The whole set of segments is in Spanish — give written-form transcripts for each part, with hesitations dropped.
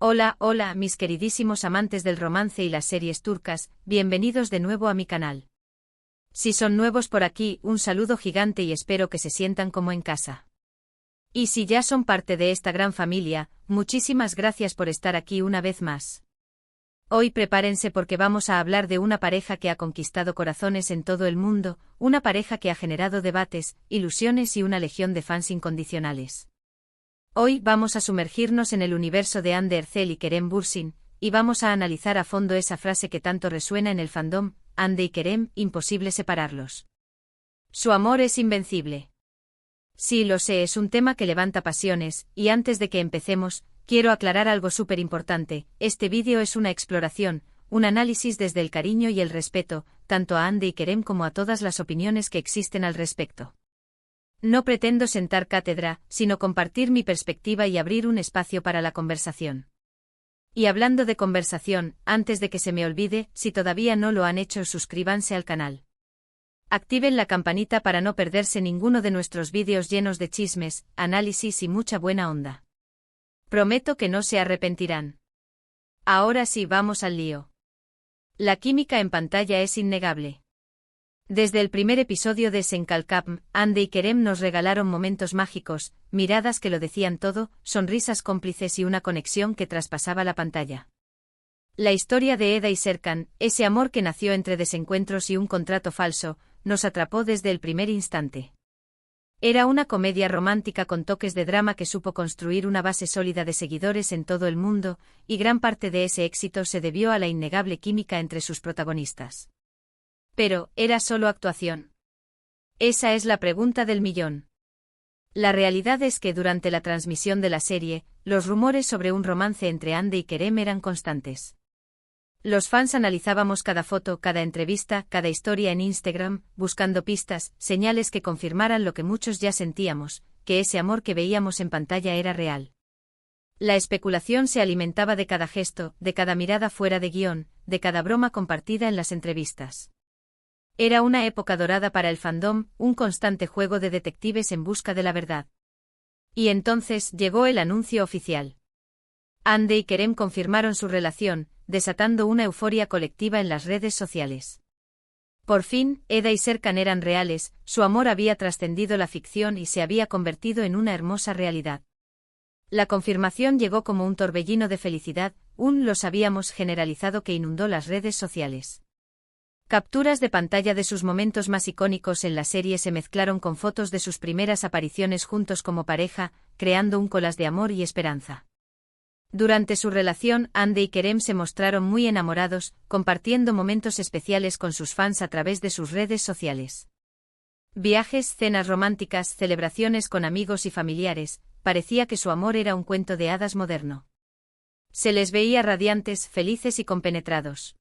Hola, hola, mis queridísimos amantes del romance y las series turcas, bienvenidos de nuevo a mi canal. Si son nuevos por aquí, un saludo gigante y espero que se sientan como en casa. Y si ya son parte de esta gran familia, muchísimas gracias por estar aquí una vez más. Hoy prepárense porque vamos a hablar de una pareja que ha conquistado corazones en todo el mundo, una pareja que ha generado debates, ilusiones y una legión de fans incondicionales. Hoy vamos a sumergirnos en el universo de Hande Erçel y Kerem Bürsin, y vamos a analizar a fondo esa frase que tanto resuena en el fandom: Hande y Kerem, imposible separarlos. Su amor es invencible. Sí, lo sé, es un tema que levanta pasiones, y antes de que empecemos, quiero aclarar algo súper importante: este vídeo es una exploración, un análisis desde el cariño y el respeto, tanto a Hande y Kerem como a todas las opiniones que existen al respecto. No pretendo sentar cátedra, sino compartir mi perspectiva y abrir un espacio para la conversación. Y hablando de conversación, antes de que se me olvide, si todavía no lo han hecho, suscríbanse al canal. Activen la campanita para no perderse ninguno de nuestros vídeos llenos de chismes, análisis y mucha buena onda. Prometo que no se arrepentirán. Ahora sí, vamos al lío. La química en pantalla es innegable. Desde el primer episodio de Senkalkam, Hande y Kerem nos regalaron momentos mágicos, miradas que lo decían todo, sonrisas cómplices y una conexión que traspasaba la pantalla. La historia de Eda y Serkan, ese amor que nació entre desencuentros y un contrato falso, nos atrapó desde el primer instante. Era una comedia romántica con toques de drama que supo construir una base sólida de seguidores en todo el mundo, y gran parte de ese éxito se debió a la innegable química entre sus protagonistas. Pero, ¿era solo actuación? Esa es la pregunta del millón. La realidad es que durante la transmisión de la serie, los rumores sobre un romance entre Hande y Kerem eran constantes. Los fans analizábamos cada foto, cada entrevista, cada historia en Instagram, buscando pistas, señales que confirmaran lo que muchos ya sentíamos, que ese amor que veíamos en pantalla era real. La especulación se alimentaba de cada gesto, de cada mirada fuera de guión, de cada broma compartida en las entrevistas. Era una época dorada para el fandom, un constante juego de detectives en busca de la verdad. Y entonces llegó el anuncio oficial. Hande y Kerem confirmaron su relación, desatando una euforia colectiva en las redes sociales. Por fin, Eda y Serkan eran reales, su amor había trascendido la ficción y se había convertido en una hermosa realidad. La confirmación llegó como un torbellino de felicidad, un lo sabíamos generalizado que inundó las redes sociales. Capturas de pantalla de sus momentos más icónicos en la serie se mezclaron con fotos de sus primeras apariciones juntos como pareja, creando un collage de amor y esperanza. Durante su relación, Hande y Kerem se mostraron muy enamorados, compartiendo momentos especiales con sus fans a través de sus redes sociales. Viajes, cenas románticas, celebraciones con amigos y familiares, parecía que su amor era un cuento de hadas moderno. Se les veía radiantes, felices y compenetrados.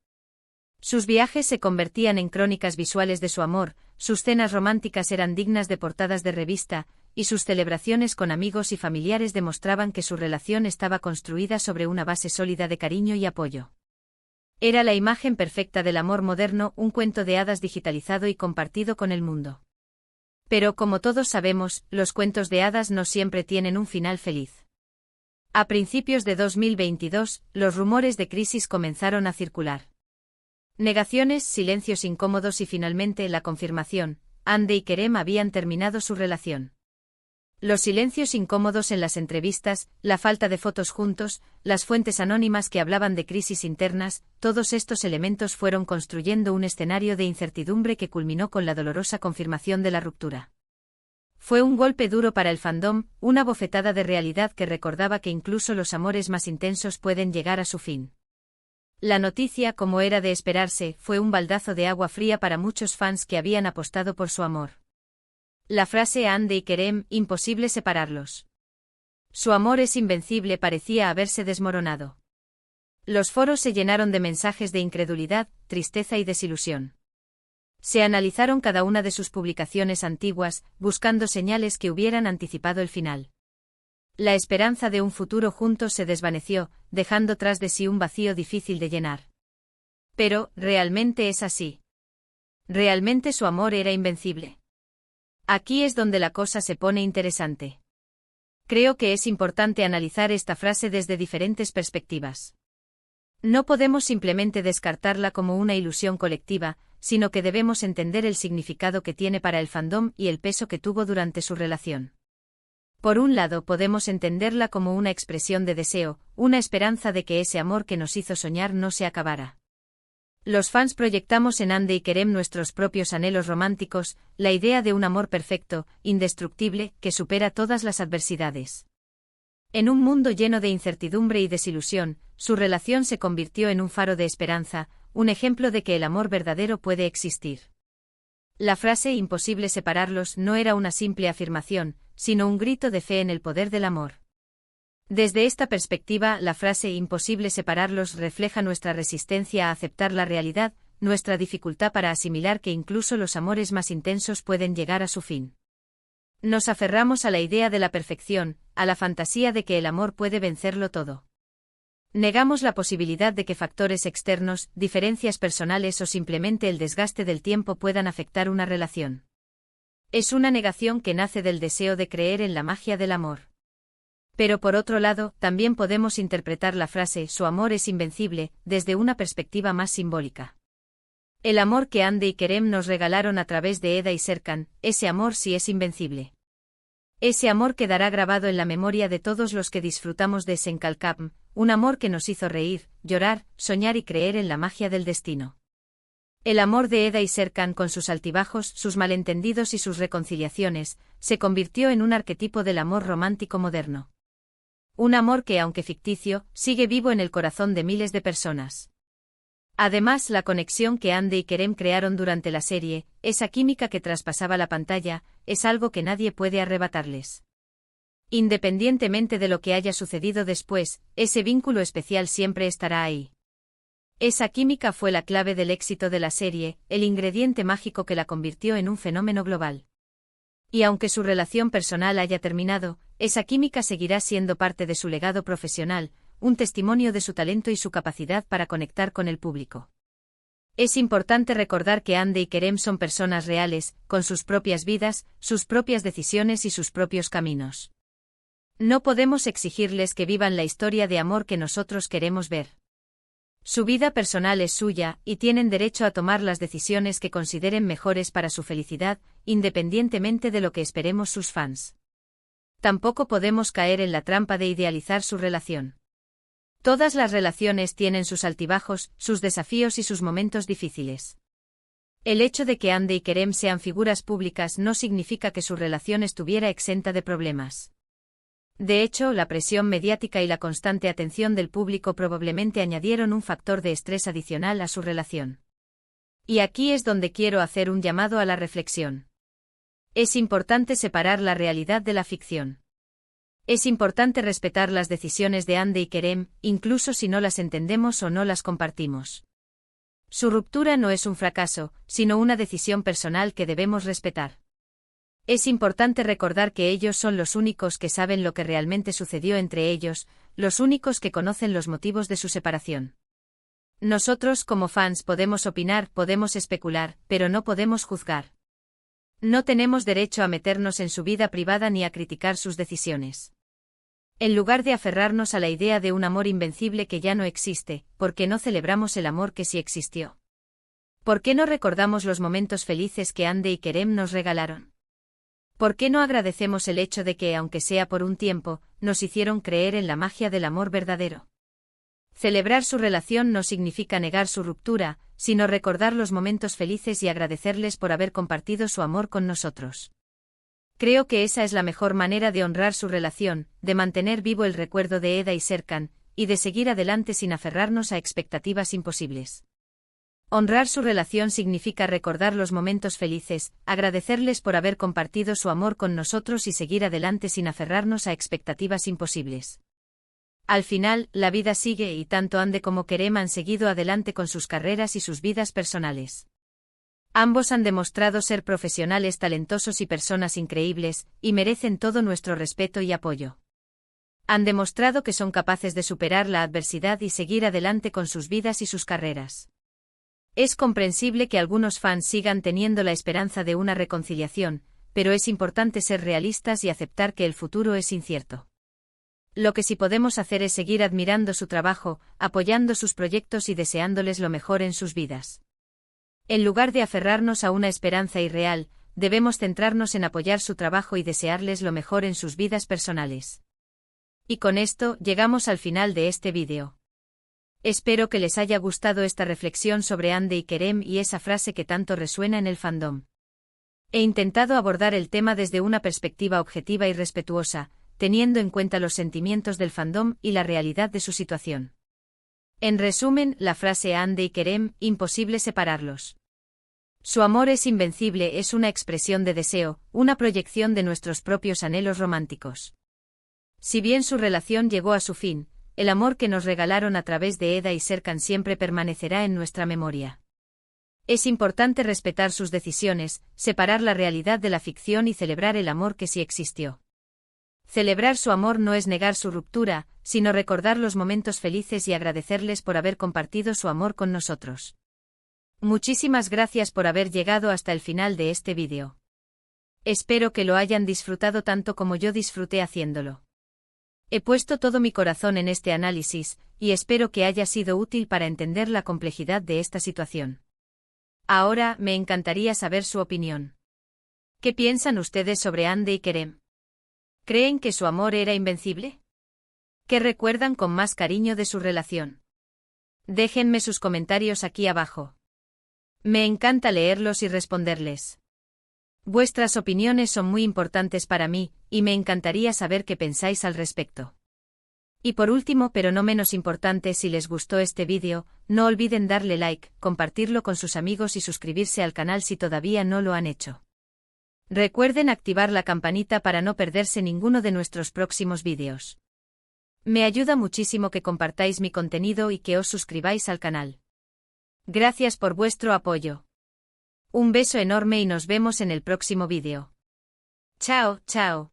Sus viajes se convertían en crónicas visuales de su amor, sus cenas románticas eran dignas de portadas de revista, y sus celebraciones con amigos y familiares demostraban que su relación estaba construida sobre una base sólida de cariño y apoyo. Era la imagen perfecta del amor moderno, un cuento de hadas digitalizado y compartido con el mundo. Pero como todos sabemos, los cuentos de hadas no siempre tienen un final feliz. A principios de 2022, los rumores de crisis comenzaron a circular. Negaciones, silencios incómodos y finalmente la confirmación: Hande y Kerem habían terminado su relación. Los silencios incómodos en las entrevistas, la falta de fotos juntos, las fuentes anónimas que hablaban de crisis internas, todos estos elementos fueron construyendo un escenario de incertidumbre que culminó con la dolorosa confirmación de la ruptura. Fue un golpe duro para el fandom, una bofetada de realidad que recordaba que incluso los amores más intensos pueden llegar a su fin. La noticia, como era de esperarse, fue un baldazo de agua fría para muchos fans que habían apostado por su amor. La frase Hande y Kerem, imposible separarlos. Su amor es invencible, parecía haberse desmoronado. Los foros se llenaron de mensajes de incredulidad, tristeza y desilusión. Se analizaron cada una de sus publicaciones antiguas, buscando señales que hubieran anticipado el final. La esperanza de un futuro juntos se desvaneció, dejando tras de sí un vacío difícil de llenar. Pero, ¿realmente es así? ¿Realmente su amor era invencible? Aquí es donde la cosa se pone interesante. Creo que es importante analizar esta frase desde diferentes perspectivas. No podemos simplemente descartarla como una ilusión colectiva, sino que debemos entender el significado que tiene para el fandom y el peso que tuvo durante su relación. Por un lado, podemos entenderla como una expresión de deseo, una esperanza de que ese amor que nos hizo soñar no se acabara. Los fans proyectamos en Ande y Kerem nuestros propios anhelos románticos, la idea de un amor perfecto, indestructible, que supera todas las adversidades. En un mundo lleno de incertidumbre y desilusión, su relación se convirtió en un faro de esperanza, un ejemplo de que el amor verdadero puede existir. La frase "imposible separarlos" no era una simple afirmación, sino un grito de fe en el poder del amor. Desde esta perspectiva, la frase "imposible separarlos" refleja nuestra resistencia a aceptar la realidad, nuestra dificultad para asimilar que incluso los amores más intensos pueden llegar a su fin. Nos aferramos a la idea de la perfección, a la fantasía de que el amor puede vencerlo todo. Negamos la posibilidad de que factores externos, diferencias personales o simplemente el desgaste del tiempo puedan afectar una relación. Es una negación que nace del deseo de creer en la magia del amor. Pero por otro lado, también podemos interpretar la frase "su amor es invencible" desde una perspectiva más simbólica. El amor que Ande y Kerem nos regalaron a través de Eda y Serkan, ese amor sí es invencible. Ese amor quedará grabado en la memoria de todos los que disfrutamos de Senkalkapm, un amor que nos hizo reír, llorar, soñar y creer en la magia del destino. El amor de Eda y Serkan, con sus altibajos, sus malentendidos y sus reconciliaciones, se convirtió en un arquetipo del amor romántico moderno. Un amor que, aunque ficticio, sigue vivo en el corazón de miles de personas. Además, la conexión que Ande y Kerem crearon durante la serie, esa química que traspasaba la pantalla, es algo que nadie puede arrebatarles. Independientemente de lo que haya sucedido después, ese vínculo especial siempre estará ahí. Esa química fue la clave del éxito de la serie, el ingrediente mágico que la convirtió en un fenómeno global. Y aunque su relación personal haya terminado, esa química seguirá siendo parte de su legado profesional, un testimonio de su talento y su capacidad para conectar con el público. Es importante recordar que Ande y Kerem son personas reales, con sus propias vidas, sus propias decisiones y sus propios caminos. No podemos exigirles que vivan la historia de amor que nosotros queremos ver. Su vida personal es suya, y tienen derecho a tomar las decisiones que consideren mejores para su felicidad, independientemente de lo que esperemos sus fans. Tampoco podemos caer en la trampa de idealizar su relación. Todas las relaciones tienen sus altibajos, sus desafíos y sus momentos difíciles. El hecho de que Ande y Kerem sean figuras públicas no significa que su relación estuviera exenta de problemas. De hecho, la presión mediática y la constante atención del público probablemente añadieron un factor de estrés adicional a su relación. Y aquí es donde quiero hacer un llamado a la reflexión. Es importante separar la realidad de la ficción. Es importante respetar las decisiones de Ande y Kerem, incluso si no las entendemos o no las compartimos. Su ruptura no es un fracaso, sino una decisión personal que debemos respetar. Es importante recordar que ellos son los únicos que saben lo que realmente sucedió entre ellos, los únicos que conocen los motivos de su separación. Nosotros, como fans, podemos opinar, podemos especular, pero no podemos juzgar. No tenemos derecho a meternos en su vida privada ni a criticar sus decisiones. En lugar de aferrarnos a la idea de un amor invencible que ya no existe, ¿por qué no celebramos el amor que sí existió? ¿Por qué no recordamos los momentos felices que Ande y Kerem nos regalaron? ¿Por qué no agradecemos el hecho de que, aunque sea por un tiempo, nos hicieron creer en la magia del amor verdadero? Celebrar su relación no significa negar su ruptura, sino recordar los momentos felices y agradecerles por haber compartido su amor con nosotros. Creo que esa es la mejor manera de honrar su relación, de mantener vivo el recuerdo de Eda y Serkan, y de seguir adelante sin aferrarnos a expectativas imposibles. Honrar su relación significa recordar los momentos felices, agradecerles por haber compartido su amor con nosotros y seguir adelante sin aferrarnos a expectativas imposibles. Al final, la vida sigue y tanto Ande como Kerem han seguido adelante con sus carreras y sus vidas personales. Ambos han demostrado ser profesionales talentosos y personas increíbles, y merecen todo nuestro respeto y apoyo. Han demostrado que son capaces de superar la adversidad y seguir adelante con sus vidas y sus carreras. Es comprensible que algunos fans sigan teniendo la esperanza de una reconciliación, pero es importante ser realistas y aceptar que el futuro es incierto. Lo que sí podemos hacer es seguir admirando su trabajo, apoyando sus proyectos y deseándoles lo mejor en sus vidas. En lugar de aferrarnos a una esperanza irreal, debemos centrarnos en apoyar su trabajo y desearles lo mejor en sus vidas personales. Y con esto, llegamos al final de este vídeo. Espero que les haya gustado esta reflexión sobre Hande y Kerem y esa frase que tanto resuena en el fandom. He intentado abordar el tema desde una perspectiva objetiva y respetuosa, teniendo en cuenta los sentimientos del fandom y la realidad de su situación. En resumen, la frase Hande y Kerem, imposible separarlos. Su amor es invencible es una expresión de deseo, una proyección de nuestros propios anhelos románticos. Si bien su relación llegó a su fin, el amor que nos regalaron a través de Eda y Serkan siempre permanecerá en nuestra memoria. Es importante respetar sus decisiones, separar la realidad de la ficción y celebrar el amor que sí existió. Celebrar su amor no es negar su ruptura, sino recordar los momentos felices y agradecerles por haber compartido su amor con nosotros. Muchísimas gracias por haber llegado hasta el final de este vídeo. Espero que lo hayan disfrutado tanto como yo disfruté haciéndolo. He puesto todo mi corazón en este análisis, y espero que haya sido útil para entender la complejidad de esta situación. Ahora, me encantaría saber su opinión. ¿Qué piensan ustedes sobre Hande y Kerem? ¿Creen que su amor era invencible? ¿Qué recuerdan con más cariño de su relación? Déjenme sus comentarios aquí abajo. Me encanta leerlos y responderles. Vuestras opiniones son muy importantes para mí, y me encantaría saber qué pensáis al respecto. Y por último, pero no menos importante, si les gustó este vídeo, no olviden darle like, compartirlo con sus amigos y suscribirse al canal si todavía no lo han hecho. Recuerden activar la campanita para no perderse ninguno de nuestros próximos vídeos. Me ayuda muchísimo que compartáis mi contenido y que os suscribáis al canal. Gracias por vuestro apoyo. Un beso enorme y nos vemos en el próximo vídeo. Chao, chao.